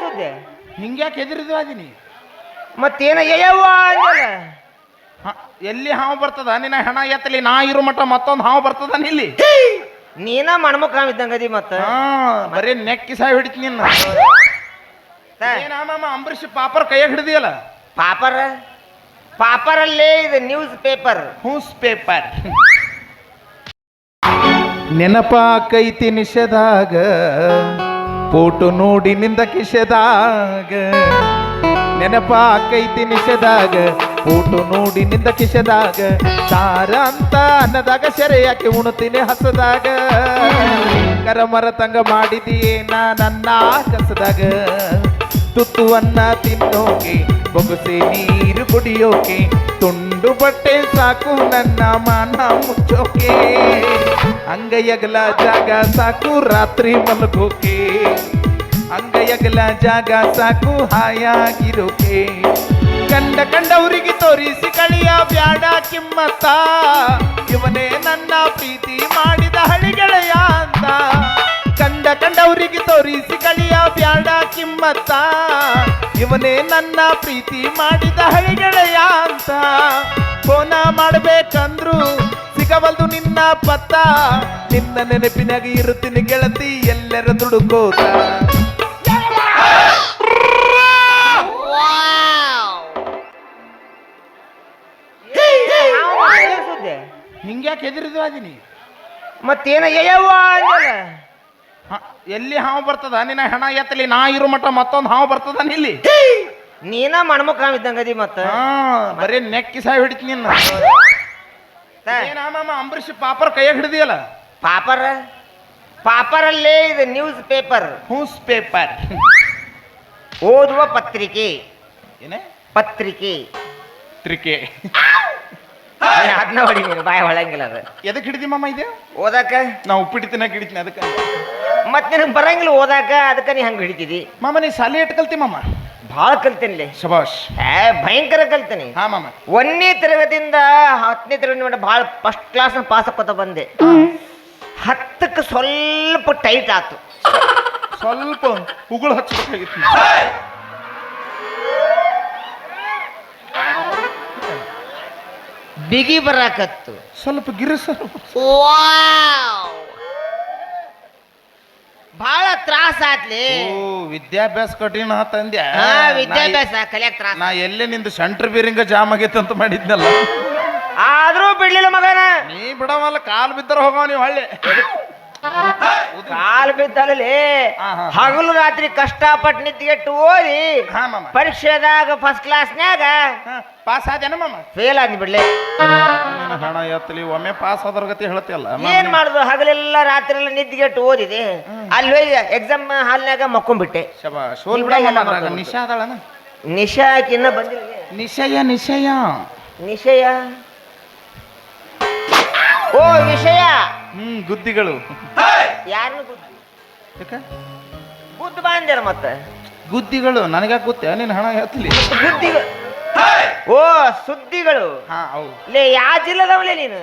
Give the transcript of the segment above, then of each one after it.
ಸುದ್ದಿ ಹಿಂಗ್ಯಾಕೆ ಎದುರಿದ್ವ ಅದೀನಿ ಮತ್ತೇನ ಯವ್ವ ಅಂದಲ್ಲ ಎಲ್ಲಿ ಹಾವು ಬರ್ತದ ನಿನ್ನ ಹೆಣ ಎತ್ತಲಿ ನಾ ಇರೋ ಮಟ್ಟ ಮತ್ತೊಂದು ಹಾವು ಬರ್ತದ ಇಲ್ಲಿ ನೀನ ಮಣ್ಮುಖ ಇದ್ದಂಗದಿ ಮತ್ತ ಬರೀ ನೆಕ್ಕಿ ಸಾಯಿ ಹಿಡಿತೀನಿ ನಿನ್ನ ಮಾಮ ಅಂಬರೀಷ್ ಪಾಪರ್ ಕೈಯಾಗ ಹಿಡಿದಿಯಲ್ಲ ಪಾಪರಲ್ಲೇ ಇದು ನ್ಯೂಸ್ ಪೇಪರ್ ನೆನಪಾಕೈತಿ ನಿಷೇಧಾಗ ಫೋಟೋ ನೋಡಿ ನಿಂದ ಕಿಶೆದಾಗ ನೆನಪಾಕೈತಿ ನಿಷೇಧಾಗ ಫೋಟೋ ನೋಡಿ ನಿಂದ ಕಿಶೆದಾಗ ಸಾರ ಅಂತ ಅನ್ನದಾಗ ಸೆರೆ ಯಾಕೆ ಉಣ್ತೀನಿ ಹಸದಾಗ ಕರಮರ ತಂಗ ಮಾಡಿದೀಯೇ ನನ್ನ ಕಸದಾಗ ತುತ್ತು ಅನ್ನ ತಿನ್ನೋಕೆ ಬೊಗಸೆ ನೀರು ಕುಡಿಯೋಕೆ ತುಂಡು ಬಟ್ಟೆ ಸಾಕು ನನ್ನ ಮಾನ ಮುಚ್ಚೋಕೆ ಅಂಗೈಯಗಲ ಜಾಗ ಸಾಕು ರಾತ್ರಿ ಮಲಗೋಕೆ ಅಂಗೈಯಗಲ ಜಾಗ ಸಾಕು ಹಾಯಾಗಿರೋಕೆ ಕಂಡವರಿಗೆ ತೋರಿಸಿ ಕಳಿಯ ಬ್ಯಾಡ ಕಿಮ್ಮತ್ತ ಇವನೇ ನನ್ನ ಪ್ರೀತಿ ಮಾಡಿದ ಹಳಿಗೆಳೆಯ ಅಂತ ಕಂಡವರಿಗೆ ತೋರಿಸಿ ಕಳಿಯ ಬ್ಯಾಡ ಕಿಮ್ಮತ್ತ ಇವನೇ ನನ್ನ ಪ್ರೀತಿ ಮಾಡಿದ ಹಳಿಗೆಳೆಯ ಅಂತ ಫೋನ ಮಾಡ್ಬೇಕಂದ್ರು ಸಿಗವಲ್ದು ನಿನ್ನ ಪತ್ತ ನಿನ್ನ ನೆನಪಿನಾಗ ಇರುತ್ತೀನಿ ಗೆಳತಿ ಎಲ್ಲರ ದುಡುಕೋತ ಹಿಂಗ್ಯಾಕೆ ಎದುರಿದ್ವ ಅದೀನಿ ಮತ್ತೇನ ಯವ್ವ ಅಂದಲ್ಲ ಎಲ್ಲಿ ಹಾವು ಬರ್ತದ ನಿನ್ನ ಹೆಣ ಎತ್ತಲಿ ನಾ ಇರೋ ಮಟ್ಟ ಮತ್ತೊಂದು ಹಾವು ಬರ್ತದ ಇಲ್ಲಿ ನೀನ ಮಣ್ಮುಖ ಇದ್ದಂಗದಿ ಮತ್ತ ಬರೀ ನೆಕ್ಕಿ ಸಾಯಿ ಹಿಡಿತೀನಿ ನಿನ್ನ ಮಾಮ ಅಂಬರೀಷ್ ಪಾಪರ್ ಕೈಯಾಗ ಹಿಡಿದಿಯಲ್ಲ ಪಾಪರಲ್ಲೇ ಇದು ನ್ಯೂಸ್ ಪೇಪರ್ ಓದುವ ಪತ್ರಿಕೆ ಏನೇ ಪತ್ರಿಕೆ ಅದನ್ನ ಹೊಡಿ ನೀನು ಬಾಯ ಹೊಳಂಗಿಲ್ಲ ಅದು ಎದಕ್ಕೆ ಹಿಡಿದಿ ಮಾಮ ಇದೆ ಓದಾಕ ನಾ ಉಪ್ಪಿಟ್ಟು ತಿನ್ನಕ್ ಹಿಡಿತೀನಿ ಅದಕ್ಕೆ ಮತ್ತೆ ನಿನಗೆ ಬರಂಗಿಲ್ಲ ಓದಾಕ ಅದಕ್ಕೆ ನೀ ಹಂಗೆ ಹಿಡಿತಿದಿ ಮಾಮ ನೀ ಸಾಲಿ ಎಟ್ ಕಲ್ತಿ ಮಾಮ ಭಾಳ ಕಲ್ತೇನಿಲ್ಲ ಶಬಾಷ್ ಭಯಂಕರ ಕಲ್ತೀನಿ ಹಾ ಮಾಮ 1ನೇ ತರಗತಿಯಿಂದ 10ನೇ ತರಗತಿ ಮಾಡಿ ಭಾಳ ಫಸ್ಟ್ ಕ್ಲಾಸ್ ಪಾಸ್ ಆಕೋತ ಬಂದೆ 10ಕ್ಕೆ ಸ್ವಲ್ಪ ಟೈಟ್ ಆತು ಸ್ವಲ್ಪ ಉಗುಳು ಹಚ್ಚಬೇಕಾಗಿತ್ತು ಬಿಗಿ ಬರಾಕತ್ತು ಸ್ವಲ್ಪ ಗಿರಿಸರು ಬಹಳ ತ್ರಾಸ ಆತ್ಲಿ ವಿದ್ಯಾಭ್ಯಾಸ ಕಠಿಣ ತಂದ್ಯಾ ವಿದ್ಯಾಭ್ಯಾಸ ಕಲಿಯಕ್ ತ್ರಾಸ ನಾ ಎಲ್ಲೇ ನಿಂದು ಸೆಂಟ್ರ್ ಬೀರಿಂಗ ಜಾಮ್ ಆಗೈತೆ ಅಂತ ಮಾಡಿದ್ನಲ್ಲ ಆದ್ರೂ ಬಿಡ್ಲಿಲ್ಲ ಮಗನ ನೀ ಬಿಡವಲ್ಲ ಕಾಲ್ ಬಿದ್ದರ ಹೋಗವ ನೀವು ಹಳ್ಳಿ ಕಾಲ್ ಬಿದ್ದಲ್ಲಿ ಹಗಲು ರಾತ್ರಿ ಕಷ್ಟಪಟ್ಟು ನಿದ್ಗೆಟ್ಟು ಓದಿ ಪರೀಕ್ಷೆದಾಗ ಫಸ್ಟ್ ಕ್ಲಾಸ್ನ್ಯಾಗ ಪಾಸ್ ಆದೇನ ಮಾಮ ಫೇಲ್ ಆದ್ನಿ ಬಿಡ್ಲಿ ಹಣ ಎತ್ತಲಿ ಒಮ್ಮೆ ಪಾಸ್ ಆದ್ರ ಗತಿ ಹೇಳ್ತಿಯಲ್ಲ ಏನ್ ಮಾಡುದು ಹಗಲೆಲ್ಲ ರಾತ್ರಿ ಎಲ್ಲ ನಿದ್ಗೆಟ್ಟು ಓದಿದೆ ಅಲ್ಲಿ ಹೋಗಿ ಎಕ್ಸಾಮ್ ಹಾಲ್ನಾಗ ಮಕ್ಕೊಂಡ್ಬಿಟ್ಟೆ ನಿಶಾ ಅದಳನ ನಿಶಾ ಇನ್ನ ಬಂದಿಲ್ಲ ನಿಶಯ ಓ ವಿಷಯ ಗುದ್ದಿಗಳು ಯಾರನ್ನು ಗುದ್ದು ಬಾಂದ್ಯಾರ ಮತ್ತೆ ಗುದ್ದಿಗಳು ನನಗ ಗೊತ್ತೇ ನೀನ್ ಹಣ ಎತ್ತಲಿ ಗುದ್ದಿಗಳು ಓ ಸುದ್ದಿಗಳು ಲೇ ಯಾವ ಜಿಲ್ಲೆದವಳೆ ನೀನು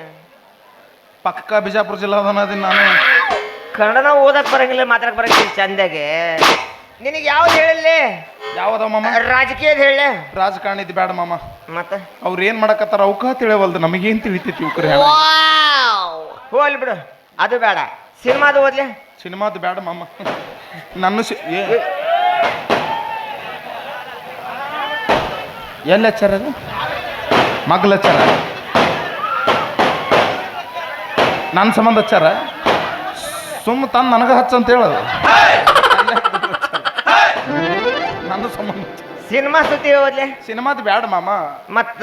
ಪಕ್ಕ ಬಿಜಾಪುರ ಜಿಲ್ಲಾದನ ನಾನು ಕನ್ನಡನ ಓದಕ್ ಬರಂಗಿಲ್ಲ ಮಾತಾಡಕ್ ಬರಂಗಿಲ್ಲ ಚಂದಾಗೆ ನಿನಗೆ ಯಾವ್ದು ಹೇಳಲಿ ಯಾವ್ದವ ಮಾಮ ರಾಜಕೀಯದ ಹೇಳ ರಾಜಕಾರಣಿದ್ ಬೇಡ ಮಾಮ ಮತ್ತೆ ಅವ್ರ ಏನ್ ಮಾಡಕತ್ತಾರ ಅವಕ ತಿಳಿವಲ್ದು ನಮಗೇನ್ ತಿಳಿತೈತಿ ಇವ್ರ ಹೋಗ್ಲಿ ಬಿಡು ಅದು ಬೇಡ ಸಿನಿಮಾದು ಓದ್ಲೆ ಸಿನಿಮಾದು ಬೇಡ ಮಾಮ ನನ್ನ ಎಲ್ಲ ಹಚ್ಚಾರ ಅದು ಮಗ್ಲ ಹಚ್ಚಾರ ನನ್ನ ಸಂಬಂಧ ಹಚ್ಚಾರ ಸುಮ್ಮ ತಂದು ನನಗ ಹಚ್ಚಂತ ಹೇಳೋದು ನನ್ನ ಸಂಬಂಧ ಸಿನಿಮಾ ಸುದ್ದಿ ಓದ್ಲೆ ಸಿನಿಮಾದ ಬೇಡ ಮಾಮ ಮತ್ತ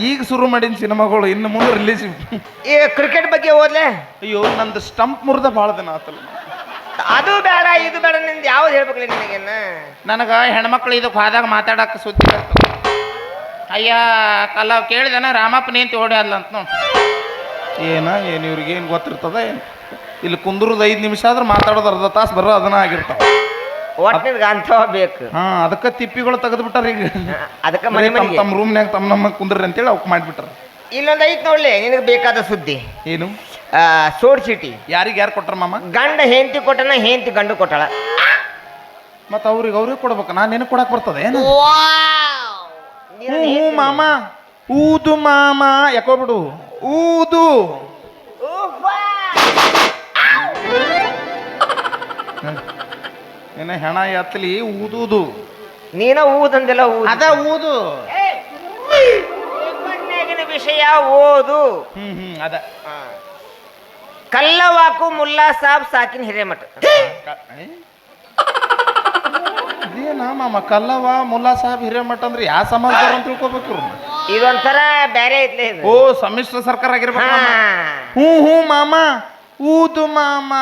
ಈಗ ಶುರು ಮಾಡಿನ ಸಿನಿಮಾಗಳು ಇನ್ನು ಮುಂದೆ ರಿಲೀಸ್ ಈ ಕ್ರಿಕೆಟ್ ಬಗ್ಗೆ ಓದ್ಲೆ ಅಯ್ಯೋ ನಂದು ಸ್ಟಂಪ್ ಮುರಿದ ಭಾಳ ದಿನ ಆತಲ್ಲ ಅದು ಬೇಡ ಇದು ಬೇಡ ನಿಂದು ಯಾವ್ದು ಹೇಳ್ಬೇಕಲ್ಲ ನಿನಗೇನ ನನಗೆ ಹೆಣ್ಮಕ್ಳು ಇದಕ್ಕೆ ಹೋದಾಗ ಮಾತಾಡಕ್ಕೆ ಸುದ್ದಿ ಬರ್ತದೆ ಅಯ್ಯ ಕಲ್ಲ ಕೇಳಿದನ ರಾಮಪ್ಪನ ಏಂತ ಓಡ್ಯಾದ್ಲ ಅಂತ ನೋಡಿ ಏನು ಇವ್ರಿಗೆ ಏನು ಗೊತ್ತಿರ್ತದ ಏನು ಇಲ್ಲಿ ಕುಂದ್ರದ 5 ನಿಮಿಷ ಆದ್ರೆ ಮಾತಾಡೋದು ಅರ್ಧ ತಾಸು ಬರೋ ಅದನ್ನ ಆಗಿರ್ತಾವ ಒಟ್ಟಿನ ಅಂಥವ ಬೇಕು ಅದಕ್ಕೆ ತಿಪ್ಪಿಗಳು ತೆಗೆದು ಬಿಟ್ಟಾರ ಈಗ ಅದಕ್ಕೆ ತಮ್ಮ ರೂಮ್ನ್ಯಾಗ ನಮ್ಮ ಕುಂದ್ರಿ ಅಂತೇಳಿ ಅವಕ್ಕೆ ಮಾಡಿಬಿಟ್ರ ಇಲ್ಲೊಂದು ಐತ್ ನೋಡ್ಲಿ ನಿನಗೆ ಬೇಕಾದ ಸುದ್ದಿ ಏನು ಸೋಡ್ ಚೀಟಿ ಯಾರಿಗೆ ಯಾರು ಕೊಟ್ಟಾರ ಮಾಮ ಗಂಡ ಹೆಂಡತಿ ಕೊಟ್ಟನ ಹೆಂಡತಿ ಗಂಡು ಕೊಟ್ಟಾಳ ಮತ್ತ ಅವ್ರಿಗೆ ಕೊಡ್ಬೇಕು, ನಾನು ನಿನಗೆ ಕೊಡಕ್ ಬರ್ತದೆ ಏನು? ನೀನು ಹ್ಞೂ ಮಾಮ, ಊದು ಮಾಮ, ಯಾಕೋ ಬಿಡು, ಊದು. ಏನ ಹೆಣ ಎತ್ತಲಿ ಊದುದು, ನೀನ ಊದಂದೆಲ್ಲ ಅದ ಊದು. ವಿಷಯ ಓದು. ಅದ ಕಲ್ಲವಾಕು ಮುಲ್ಲಾ ಸಾಬ್ ಸಾಕಿನ ಹಿರೇಮಠ. ಇದೇನಾ ಮಾಮ, ಕಲ್ಲವ ಮುಲ್ಲಾ ಸಾಹೇಬ್ ಹಿರೇಮಠ ಅಂದ್ರೆ ಯಾವ ಸಮಾಜದವ್ರು ಅಂತ ತಿಳ್ಕೊಬೇಕು. ಇದೊಂಥರ ಬೇರೆ ಐತ್ಲೆ ಇದು. ಓ, ಸಮ್ಮಿಶ್ರ ಸರ್ಕಾರ ಆಗಿರ್ಬೇಕು. ಹ್ಞೂ ಮಾಮ, ಊದು ಮಾಮ.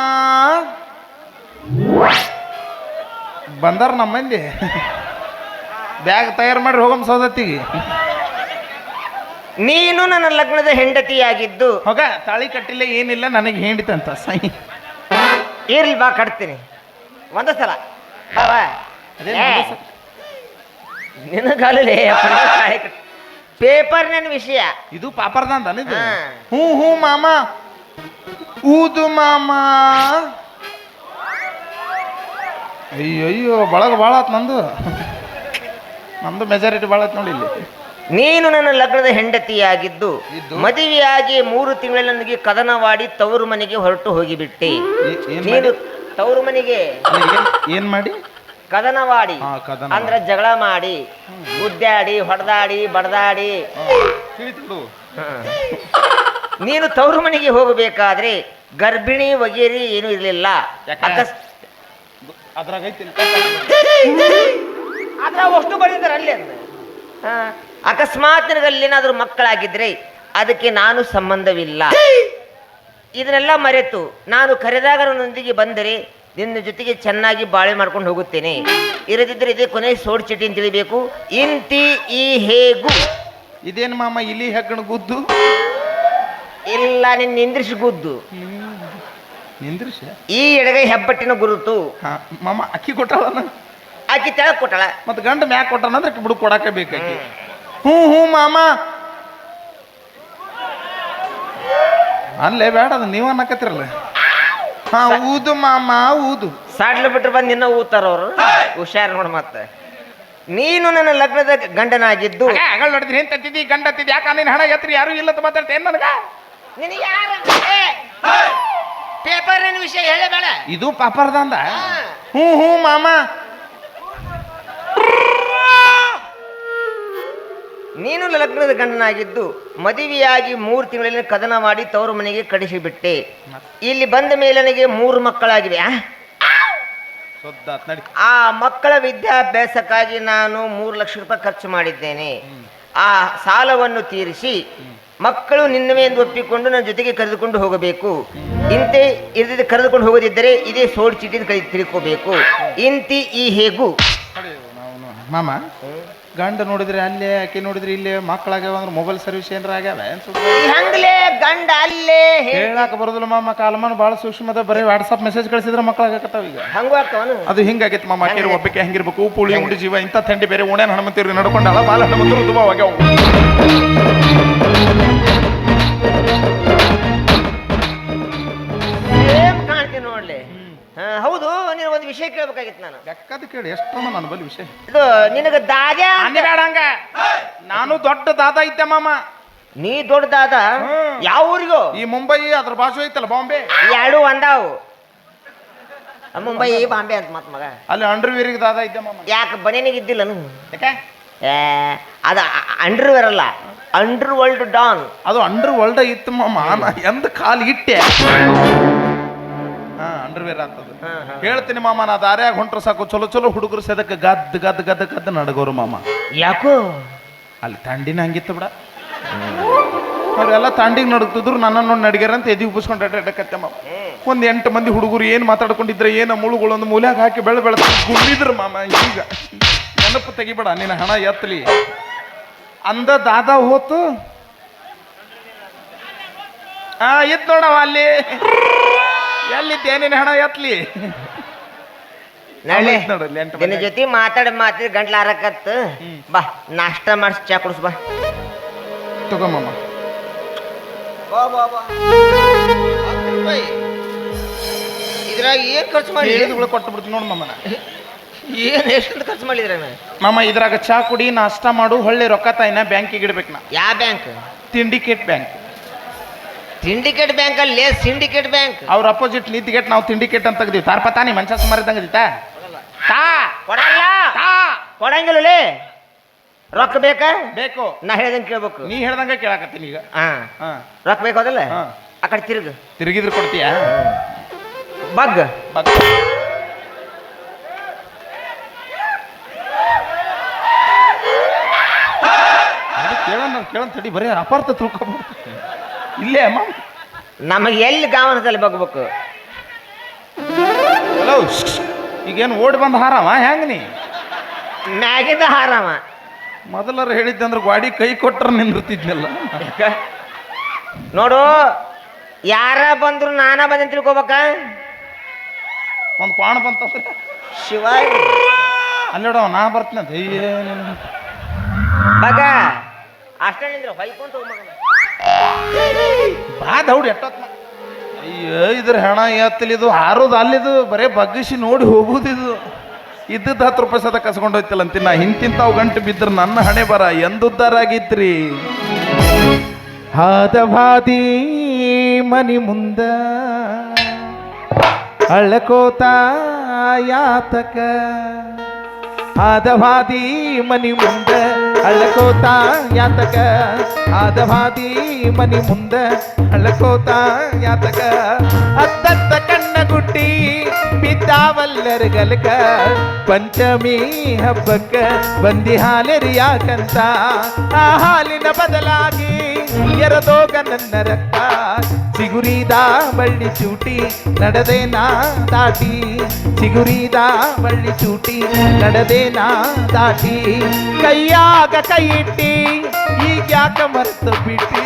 ಬಂದಾರ ನಮ್ಮ ಮಂದಿ, ಬ್ಯಾಗ್ ತಯಾರು ಮಾಡಿ ಹೋಗಮ್ ಸೌದತ್ತಿಗೆ. ನೀನು ನನ್ನ ಲಗ್ನದ ಹೆಂಡತಿಯಾಗಿದ್ದು. ಹೋಗ, ತಾಳಿ ಕಟ್ಟಿಲ್ಲ ಏನಿಲ್ಲ, ನನಗೆ ಹೆಂಡಿತಂತ ಸೈ. ಇರ್ಲಿ ಬಾ, ಕಟ್ತೀನಿ ಒಂದ ಸಲ. ಬಾಬಾ ನಿನಗಾಲೇ ಪೇಪರ್ ನನ್ನ ವಿಷಯ ಇದು ಪಾಪರ್ದಂತ. ಹ್ಞೂ ಮಾಮ, ಊದು ಮಾಮ. ಅಯ್ಯೋ ಬಳಗ ಭಾಳ ಆತ್ ನಂದು ಮೆಜಾರಿಟಿ ಭಾಳ ಆತ್ ನೋಡಿ ಇಲ್ಲಿ. ನೀನು ನನ್ನ ಲಗ್ನದ ಹೆಂಡತಿಯಾಗಿದ್ದು ಮದುವೆಯಾಗಿ 3 ತಿಂಗಳಲ್ಲಿ ನನಗೆ ಕದನವಾಡಿ ತವರು ಮನೆಗೆ ಹೊರಟು ಹೋಗಿಬಿಟ್ಟೆ. ನೀನು ತವರು ಮನೆಗೆ ಏನ್ ಮಾಡಿ? ಕದನವಾಡಿ ಅಂದ್ರೆ ಜಗಳ ಮಾಡಿ, ಗುದ್ದಾಡಿ, ಹೊಡೆದಾಡಿ, ಬಡದಾಡಿ. ನೀನು ತವರು ಮನೆಗೆ ಹೋಗಬೇಕಾದ್ರೆ ಗರ್ಭಿಣಿ ವಗೇರಿ ಏನು ಇರಲಿಲ್ಲ. ಅಷ್ಟು ಬರೀತಾರೆ ಅಲ್ಲಿ. ಅಕಸ್ಮಾತ್ ನಿನಗಲ್ಲೇನಾದ್ರೂ ಮಕ್ಕಳಾಗಿದ್ರೆ ಅದಕ್ಕೆ ನಾನು ಸಂಬಂಧವಿಲ್ಲ. ಇದನ್ನೆಲ್ಲ ಮರೆತು ನಾನು ಕರೆದಾಗ ನನ್ನೊಂದಿಗೆ ಬಂದರೆ ನಿನ್ನ ಜೊತೆಗೆ ಚೆನ್ನಾಗಿ ಬಾಳೆ ಮಾಡ್ಕೊಂಡು ಹೋಗುತ್ತೇನೆ. ಇರದಿದ್ದರೆ ಇದೇ ಕೊನೆ ಸೋಡ್ ಚಿಟಿ ಅಂತ ತಿಳಿಬೇಕು. ಇಂತಿ ಈ ಹೇಗೂ. ಇದೇನು ಮಾಮ, ಇಲ್ಲಿ ಹೆಗ್ಗಣ ಗುದ್ದು? ಇಲ್ಲ, ನಿನ್ನ ನಿಂದ್ರಿಸಿ ಗುದ್ದು. ನಿಂದ್ರಿಸಿ ಈ ಎಡಗೈ ಹೆಬ್ಬಟ್ಟಿನ ಗುರುತು. ಮಾಮ ಅಕ್ಕಿ ಕೊಟ್ಟಾಳ, ಆಕಿ ತೆಳಗ್ ಕೊಟ್ಟಾಳ, ಮತ್ತೆ ಗಂಡ ಮ್ಯಾಕ್ ಕೊಟ್ಟಾನಂದ್ರೆ ಬಿಡು ಕೊಡಾಕ ಬೇಕಾಗಿ. ಹ್ಞೂ ಮಾಮ ಅಲ್ಲೇ ಬೇಡ, ಅದು ನೀವು ಅನ್ನಕತ್ತಿರಲ್ಲ. ಊದು ಮಾಮ ಊದು. ಸಾಡ್ಲು ಬಿಟ್ರೆ ಬಂದು ನಿನ್ನ ಊತಾರ ಅವರು. ಹುಷಾರ್ ನೋಡ. ಮತ್ತೆ ನೀನು ನನ್ನ ಲಗ್ನದ ಗಂಡನಾಗಿದ್ದು ನೋಡಿದ್ರಿ ಏನ್ ತತ್ತಿದ್ದಿ ಗಂಡ ಹತ್ತಿದ್ದಿ, ಯಾಕೆ ನೀನು ಹಣ ಎತ್ತರಿ ಯಾರು ಇಲ್ಲ ಅಂತ ಮಾತಾಡ್ತೇನೆ ನನಗ. ಪೇಪರ್ ವಿಷಯ ಹೇಳಬೇಡ, ಇದು ಪಾಪರ್ದಂದ. ಹ್ಞೂ ಮಾಮ. ನೀನು ಲಗ್ನದ ಗಂಡನಾಗಿದ್ದು ಮದುವೆಯಾಗಿ 3 ತಿಂಗಳಲ್ಲಿ ಕದನ ಮಾಡಿ ತವರು ಮನೆಗೆ ಕಳಿಸಿಬಿಟ್ಟೆ. ಇಲ್ಲಿ ಬಂದ ಮೇಲೆ ನನಗೆ 3 ಮಕ್ಕಳಾಗಿವೆ. ಆ ಮಕ್ಕಳ ವಿದ್ಯಾಭ್ಯಾಸಕ್ಕಾಗಿ ನಾನು 3 ಲಕ್ಷ ರೂಪಾಯಿ ಖರ್ಚು ಮಾಡಿದ್ದೇನೆ. ಆ ಸಾಲವನ್ನು ತೀರಿಸಿ ಮಕ್ಕಳು ನಿನ್ನವೇ ಎಂದು ಒಪ್ಪಿಕೊಂಡು ನನ್ನ ಜೊತೆಗೆ ಕರೆದುಕೊಂಡು ಹೋಗಬೇಕು. ಇಂತೆ ಇಲ್ಲದೆ ಕರೆದುಕೊಂಡು ಹೋಗದಿದ್ದರೆ ಇದೇ ಸೋಡ್ ಚೀಟಿ ತಿಳ್ಕೋಬೇಕು. ಇಂತಿ ಈ ಹೇಗೂ. ಮಾಮ, ಗಂಡ ನೋಡಿದ್ರೆ ಅಲ್ಲೇ, ಆಕೆ ನೋಡಿದ್ರೆ ಇಲ್ಲೇ, ಮಕ್ಕಳಾಗ್ಯಾವ ಅಂದ್ರೆ ಮೊಬೈಲ್ ಸರ್ವಿಸ್ ಏನಾರ ಆಗ್ಯಾವ? ಹಂಗ್ಲೇ ಗಂಡ ಅಲ್ಲೇ ಹೇಳಾಕ ಬರೋದಿಲ್ಲ ಮಾಮ. ಕಾಲಮಾನ ಭಾಳ ಸೂಕ್ಷ್ಮದ, ಬರೀ ವಾಟ್ಸಪ್ ಮೆಸೇಜ್ ಕಳಿಸಿದ್ರೆ ಮಕ್ಕಳಾಗತ್ತಾವ ಈಗ. ಹಂಗೂ ಆಗ್ತಾವನು. ಅದು ಹಿಂಗಾಗೈತೆ ಮಾಮ. ಕೇಳಿ ಒಬ್ಬಕ್ಕೆ ಹೆಂಗಿರ್ಬೇಕು, ಪುಳಿ ಉಂಡಿ ಜೀವ, ಇಂಥ ಥಂಡಿ ಬೇರೆ. ಓಣ್ಯಾನ ಹನುಮಂತಿರು ನಡ್ಕೊಂಡಲ್ಲ, ಬಾಲ ಹನುಮಂತರು ದುಬಾವಾಗ್ಯಾವ. ಕಾಣ್ತೀನಿ ನೋಡ್ಲಿ. ಹೌದು, ನೀನು ಒಂದು ವಿಷಯ ಕೇಳ್ಬೇಕಾಗಿತ್ತು. ನಾನು ಬೆಕ್ಕದ ಕೇಳಿ ಎಷ್ಟು ನನ್ನ ಬಲ್ಲಿ ವಿಷಯ. ಇದು ನಿನಗೆ ದಾದ್ಯಾ ಬೇಡಂಗ. ನಾನು ದೊಡ್ಡ ದಾದ ಇದ್ದೆ ಮಾಮ. ನೀ ದೊಡ್ಡ ದಾದ? ಯಾವ ಊರಿಗೂ? ಈ ಮುಂಬೈ, ಅದ್ರ ಬಾಜು ಐತಲ್ಲ ಬಾಂಬೆ. ಎರಡು ಒಂದಾವು, ಮುಂಬೈ ಬಾಂಬೆ ಅಂತ ಮತ್ ಮಗ. ಅಲ್ಲಿ ಅಂಡರ್ವೇರಿಗೆ ದಾದ ಇದ್ದೆ ಮಾಮ. ಯಾಕೆ ಬನೇನಿಗೆ ಇದ್ದಿಲ್ಲ? ಯಾಕೆ? ಅದ ಅಂಡರ್ವೇರ್ ಅಲ್ಲ, ಅಂಡರ್ ವರ್ಲ್ಡ್ ಡಾನ್. ಅದು ಅಂಡರ್ ವರ್ಲ್ಡ್ ಇತ್ತು ಮಾಮ. ಎಂದ ಕಾಲು ಇಟ್ಟೆ ಅಂಡರ್ವೇರ್ ಆಗ್ತದ. ಹೇಳ್ತೀನಿ ಮಾಮ, ನಾ ದಾರ್ಯಾಗ ಹೊಂಟ್ರ ಸಾಕು ಚಲೋ ಚಲೋ ಹುಡುಗರು ಸದಕ್ಕೆ ಗದ್ ಗದ್ ಗದ್ ಗದ್ ನಡಗೋರು ಮಾಮ. ಯಾಕೋ ಅಲ್ಲಿ ತಂಡಿನ ಹಂಗಿತ್ತು ಬಿಡ. ಅವ್ರೆಲ್ಲ ತಂಡಿಗೆ ನಡುತ್ತಿದ್ರು, ನನ್ನ ನೋಡಿ ನಡಿಗ್ಯಾರ ಅಂತ ಎದಿ ಉಬ್ಬಿಸ್ಕೊಂಡು ಅಡ್ಡಕತ್ತೆ ಮಾಮ. 8 ಮಂದಿ ಹುಡುಗರು ಏನು ಮಾತಾಡ್ಕೊಂಡಿದ್ರೆ, ಏನು ಮುಳುಗಳು ಒಂದು ಮೂಲ್ಯಾಗ ಹಾಕಿ ಬೆಳೆ ಗುಂಡಿದ್ರು ಮಾಮ. ಈಗ ನೆನಪು ತೆಗಿಬೇಡ, ನಿನ್ನ ಹಣ ಎತ್ತಲಿ ಅಂದ ದಾದ ಹೋತು. ಇದ್ ನೋಡವ ಅಲ್ಲಿ, ಎಲ್ಲಿದ್ದೆ ನಿನ್ನ ಹಣ ಎತ್ತಲಿ. ನಿನ್ನ ಜೊತೆ ಮಾತಾಡಿ ಗಂಟ್ಲ ಹಾರಕತ್ತ. ಬಾ, ನಾಷ್ಟ ಮಾಡಿಸಿ ಚಾ ಕುಡಿಸ್ ಬಾ. ತಗೋಮ್ಮ. ಇದ್ರಾಗ ಏನ್ ಖರ್ಚು ಮಾಡಿ ಕೊಟ್ಟು ಬಿಡ್ತೀನಿ ನೋಡು ಮಾಮನ. ಏನು ಎಷ್ಟೊಂದು ಖರ್ಚು ಮಾಡಿದ್ರೆ ನಮ್ಮ ಇದ್ರಾಗ ಚಾ ಕುಡಿ ನಾಷ್ಟ ಮಾಡು ಹೊಳ್ಳಿ ರೊಕ್ಕ ತಾಯಿನ ಬ್ಯಾಂಕಿಗೆ ಇಡ್ಬೇಕು ನಾ. ಯಾವ bank? Syndicate bank. Syndicate bank ಅಲ್ಲಿ ಸಿಂಡಿಕೇಟ್ ಬ್ಯಾಂಕ್ ಅವ್ರ ಅಪೋಸಿಟ್ ನಿಂತಿಗೆಟ್ ನಾವು ಸಿಂಡಿಕೇಟ್ ಅಂತ ತೆಗ್ದೀವಿ. ತಾರ್ಪತಾನಿ ಮನುಷ್ಯ ಸುಮಾರಿದ್ದಂಗೆ ಇದೀತಾ ತಾ ಕೊಡಲ್ಲ, ತಾ ಕೊಡಂಗಿಲ್ಲ. ರೊಕ್ಕ ಬೇಕಾ? ಬೇಕು. ನಾ ಹೇಳ್ದಂಗೆ ಕೇಳ್ಬೇಕು. ನೀ ಹೇಳ್ದಂಗೆ ಕೇಳಾಕತ್ತೀನಿ ಈಗ. ಹಾ, ಹಾ ರೊಕ್ಕ ಬೇಕು ಅದಲ್ಲ. ಹಾ. ಆ ಕಡೆ ತಿರುಗು. ತಿರುಗಿದ್ರು ಕೊಡ್ತೀಯ? ಬಗ್ ಬಗ್ ಕೇಳೋಣ ತಡಿ, ಬರೀ ಅಪಾರ್ಥ ತಿಳ್ಕೊಬೋದು ಇಲ್ಲೇ ಅಮ್ಮ. ನಮಗೆ ಎಲ್ಲಿ ಗಾವನದಲ್ಲಿ ಬಗ್ಬೇಕು? ಹಲೋ, ಈಗೇನು ಓಡಿ ಬಂದ ಹಾರವ ಹೆಂಗ ನೀ? ಮ್ಯಾಗಿಂದ ಹಾರವ. ಮೊದಲರ ಹೇಳಿದ್ದೆ ಅಂದ್ರೆ ಗಾಡಿ ಕೈ ಕೊಟ್ರ ನಿಂದಿರ್ತಿದ್ನಲ್ಲ. ನೋಡು, ಯಾರ ಬಂದ್ರು ನಾನಾ ಬಂದೆ ತಿಳ್ಕೊಬೇಕ. ಒಂದು ಪಾಣ ಬಂತಂದ್ರೆ ಶಿವ ಅಲ್ಲೋಡವ ನಾ ಬರ್ತೀನಿ ಅಂತ. ಬಗ ಅಷ್ಟೇ ನಿಂದ್ರೆ ಹೊಯ್ಕೊಂತ ಬಾ ದೌಡಿ ಎಟ್ಟೊತ್ತ. ಅಯ್ಯೋ ಇದ್ರ ಹೆಣ ಎತ್ತಲಿದು ಹಾರೋದು ಅಲ್ಲಿದು ಬರೇ ಬಗ್ಗಿಸಿ ನೋಡಿ ಹೋಗುದಿದು. ಇದ್ದದ್ದು 10 ರೂಪಾಯಿ ಸದ ಕಸ್ಕೊಂಡು ಹೋಯ್ತಲ್ಲ ಅಂತೀನಿ ನಾ. ಹಿಂತಿಂತಾವ್ ಗಂಟು ಬಿದ್ರೆ ನನ್ನ ಹಣೆ ಬರ ಎಂದುದ್ದಾರ ಆಗಿತ್ರಿ. ಹಾದವಾದಿ ಮನಿ ಮುಂದ ಅಳ್ಳಕೋತ ಯಾತಕ. ಆದವಾದಿ ಮನಿ ಮುಂದ ಅಳ್ಳಕೋತ ಯಾತಕ. ಆದವಾದಿ ಮನಿ ಮುಂದ ಅಳ್ಳಕೋತ ಯಾತಕ. ಅತ್ತತ್ತ ಕಣ್ಣ ಗುಟ್ಟಿ ಬಿದ್ದಾವಲ್ಲರ ಗಲಕ. ಪಂಚಮಿ ಹಬ್ಬಕ್ಕ ಬಂದಿ ಹಾಲೆರಿ ಯಾಕಂತ. ಆ ಹಾಲಿನ ಬದಲಾಗಿ ಎರದೋಗ ನನ್ನ ರಕ್ತ. ಚಿಗುರಿದ ಬಳ್ಳಿ ಚೂಟಿ ನಡೆದೆ ನಾ ದಾಟಿ. ಚಿಗುರಿದ ಬಳ್ಳಿ ಚೂಟಿ ನಡೆದೆ ನಾ ದಾಟಿ. ಕೈಯಾಗ ಕೈ ಇಟ್ಟಿ ಈಗ್ಯಾಕ ಮರೆತು ಬಿಟ್ಟಿ.